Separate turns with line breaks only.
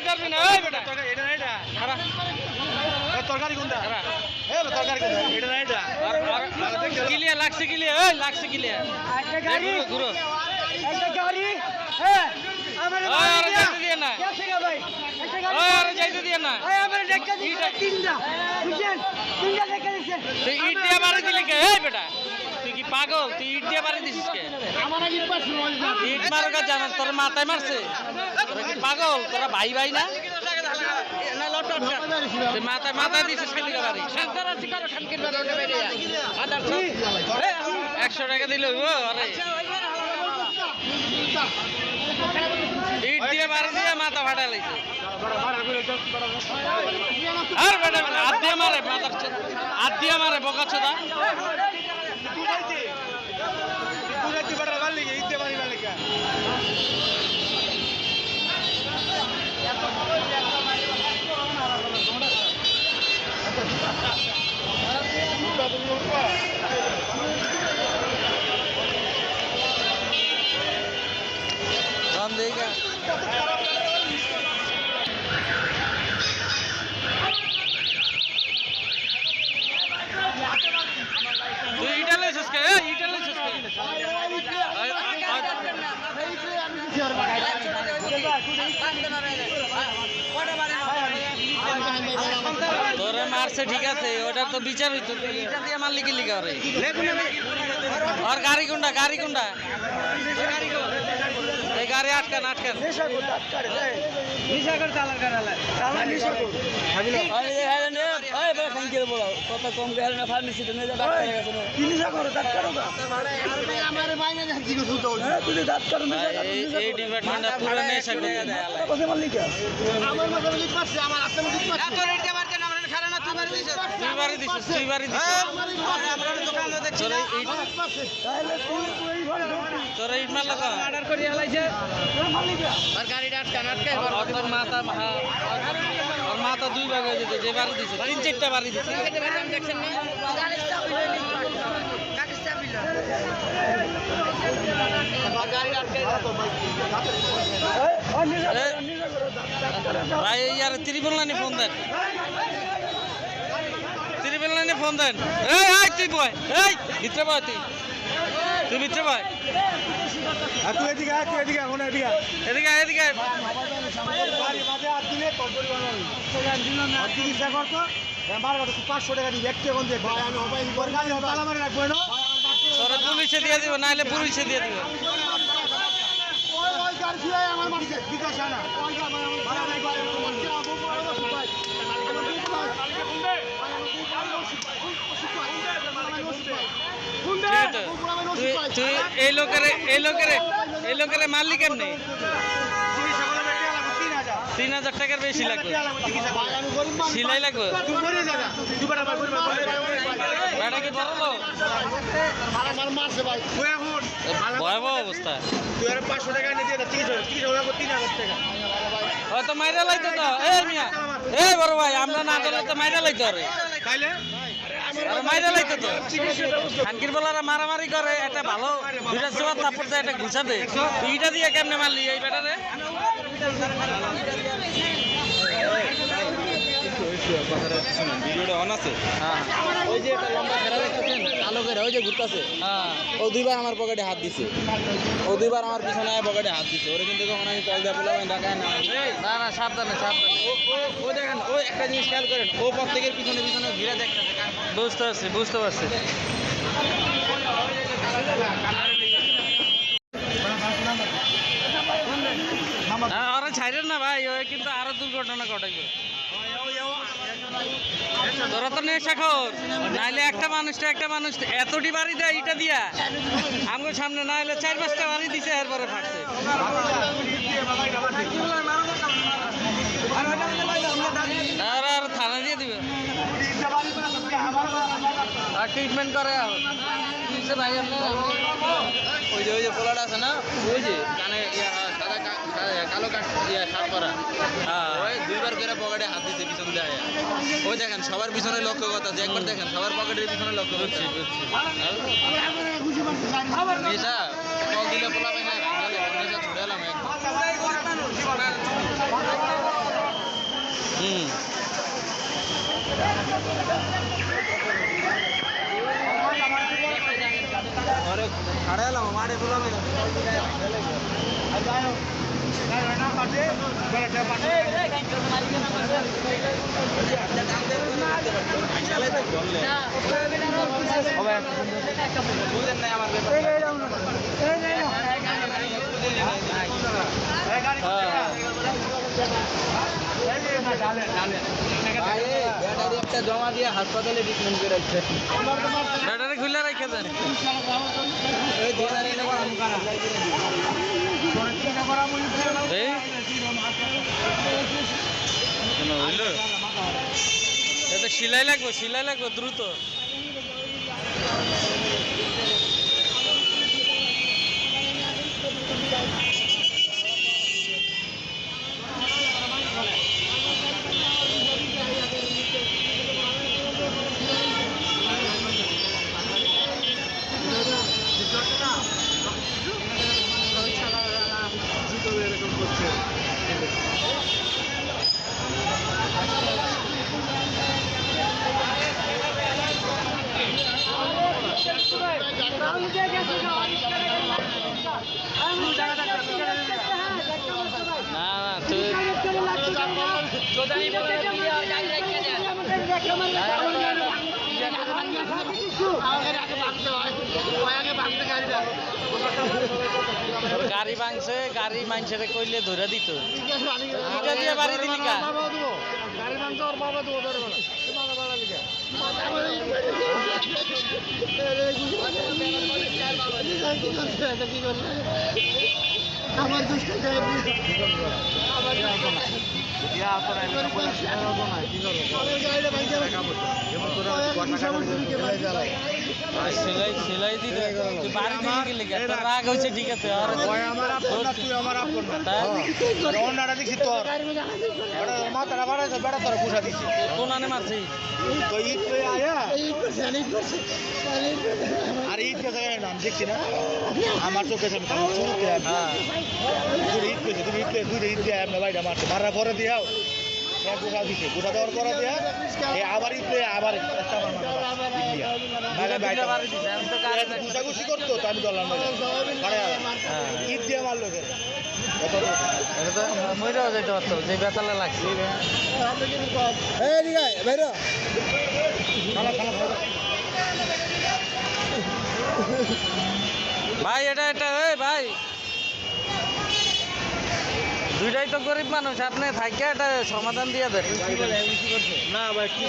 পারবি না এই বেটা এটা না এটা খারাপ তরকারি কোনটা এ তরকারি কোনটা এটা না এটা ক্লিয়ার লাগছে ক্লিয়ার এই লাগছে ক্লিয়ার একটা গাড়ি ঘুরো একটা গাড়ি হ্যাঁ আমারে যাইতে দিয়ে না কেসে গা ভাই একটা গাড়ি আরে যাইতে দিয়ে না এই আমারে ধাক্কা দিছে তিনটা বুঝছেন তিনটা ধাক্কা দিছে তুই ইট দিয়ে মারি দিলি কে এই বেটা তুই কি পাগল তুই ইট দিয়ে মারি দিছিস কে আমার আগে ইট মারছ ইট মারগা জানা তোর মাথায় মারছে তোরা কি পাগল তোরা ভাই ভাই না না লটট তুই মাথায় মাথায় দিছিস খালি গাড়ি শান্তরা শিকার খানকির বাড়ি ওটা বেরিয়ে আদার 100 টাকা দিল আরে ইট দিয়ে মারি দিয়ে মাথা ফাটা লাইছে আর বেটা হাত দিয়ে মারে মাথার হাত দিয়ে মারে বোকা চোদা তুই বড় গাল লিগে ইতে বাড়ি বাড়ি কা রাম দেगा তুই ইটা লইছস কে ইটা লইছস কে তোরে মারছে ঠিক আছে ওটা তো বিচার হইতো ইটা দিয়ে মারলি কি লিগা রে আর গাড়ি কোনটা এই গাড়ি আটকান নিশা কর চালান করালা চালান নিশা কর ভাবিলো ওই বে খানকে বলো কত কম গেল না ফার্মেসিতে নিয়ে যা ডাক্তার কাছে কি নিশা করো ডাক্তার হোগা আরে আমারে মাইনে যাচ্ছি গো শুনতো তুই ডাক্তার নিশা কর এই ডিপার্টমেন্টে পুরো নেশা করে দেয় আল্লাহ কত মারলি কি আমার মাথায় লিখ পাচ্ছে আমার হাতে লিখ পাচ্ছে এত রেট দিয়ে মারতে না আমরা খারা না তুই বাড়ি দিছিস আমরা দোকানে দেখছি তোরে ইট তাহলে তুই এই ঘরে তোরে ইট মারলা তো অর্ডার করি আলাইছে তোর মারলি কি আর গাড়িটা আটকে তোর মাথা দুই ভাগ হয়ে যেত যে বাড়ি দিছে 3-4টা বাড়ি দিছে দেখছেন না গাড়ি চাবি লই গাড়ি চাবি লই গাড়ি আটকে ভাই यार ত্রিপল লাইনে ফোন দেন এই তুই বয় এই ভিতরে বয় তুই ভিতরে বয় আর তুই এদিকে এখন এদিকে বাড়ি বাজে আর দিলে তোর পরিবার না চিকিৎসা করতো আমার কত 500 টাকা দিই একটু এখন দে ভাই আমি হবে গাড়ি তালা মারে রাখবো না তোরা পুলিশে দিয়ে দিব নাইলে পুলিশে দিয়ে দিব ওই গাড়ি দিয়ে আমার মারছে বিকাশ না ওই ভাড়া নাই গাড়ি মারছে আবু বড় ভাই তুই এই লোকের মারলি কেমনে 3,000 টাকার বেশি লাগবে সিলাই লাগবে ভয়াবহ অবস্থা হয়তো মাইরা লাইতো তো এই বড় ভাই আমরা না করলে তো মাইরা লাইতো রে মাইরা লাইতো তো খানকির বলারা মারামারি করে একটা ভালো দুইটা জোয়ার তারপর যায় একটা ঘুষা দে এইটা দিয়ে কেমনে মারলি এই বেটারে ভিডিওটা অন আছে ওই যে একটা লম্বা ফেরা দেখতেছেন কালো করে ওই যে ঘুরতেছে ও দুইবার আমার পকেটে হাত দিছে ওরে কিন্তু যখন আমি কল দেয়া বললাম ঢাকায় না সাবধানে ও দেখেন ও একটা জিনিস খেয়াল করেন ও প্রত্যেকের পিছনে ঘিরে দেখতেছে বুঝতে পারছি আরে ছাইরেন না ভাই ওই কিন্তু আরো দুর্ঘটনা ঘটাইবে তোরা তো নেশা খোর নাইলে একটা মানুষ এতটি বাড়ি দেয় এটা দিয়া আমার সামনে না হলে 4-5টা বাড়ি দিছে এরপরে ফাটছে আর থানা দিয়ে দিবে আর ট্রিটমেন্ট করে ভাই ওই যে পোলাটা আছে না ওই যে কানে কালো শার্ট পরা ওই দুইবার করে পকেটে হাত দিতে পিছন দেয় ওই দেখেন সবার পিছনে লক্ষ্য কথা যে একবার দেখেন সবার পকেটের পিছনে লক্ষ্য করছি নেশা কল দিলে পোলা পাই না নেশা ছুটে এলাম అడగలేము మాడే దూరం জমা দিয়ে হাসপাতালে ট্রিটমেন্ট করে রাখছে ব্যাটারি খুলে রেখে দেন সিলাই লাগবে দ্রুত গাড়ি ভাঙছে গাড়ি মানুষের কইলে ধরে দিত এটা দিয়ে বাড়ি দিলি কা গাড়ি ভাঙছে ওর বাবা তো ওদের আমার দুষ্ট সেলাই দিতে বাড়ি দিকে গেলে রাগ হয়েছে ঠিক আছে দেখছি তোর মাথাটা বাড়াইছে বেড়া তোর পুষা দিচ্ছে কোন আনে মারছি তো ঈদ আর ঈদ কে জায়গায় নাম দেখছি না আমার চোখে ঈদ পেয়েছে তুমি ঈদ পেয়ে দুটো ঈদ দিয়ে আপনার বাড়িটা মারছে মারার পরে দিয়াও গুছা দিছে গুছা দেওয়ার পরে দিয়া আবার ঈদ পেয়ে আবার গুছাগুছি করতো তো আমি ধরলাম ঈদ দিয়ে মারলো মইরাও যাইতে পারতো যে বেতালে লাগছে ভাই এটা ভাই দুইটাই তো গরিব মানুষ আপনি থাকে এটা সমাধান দিয়ে দেন না ভাই কি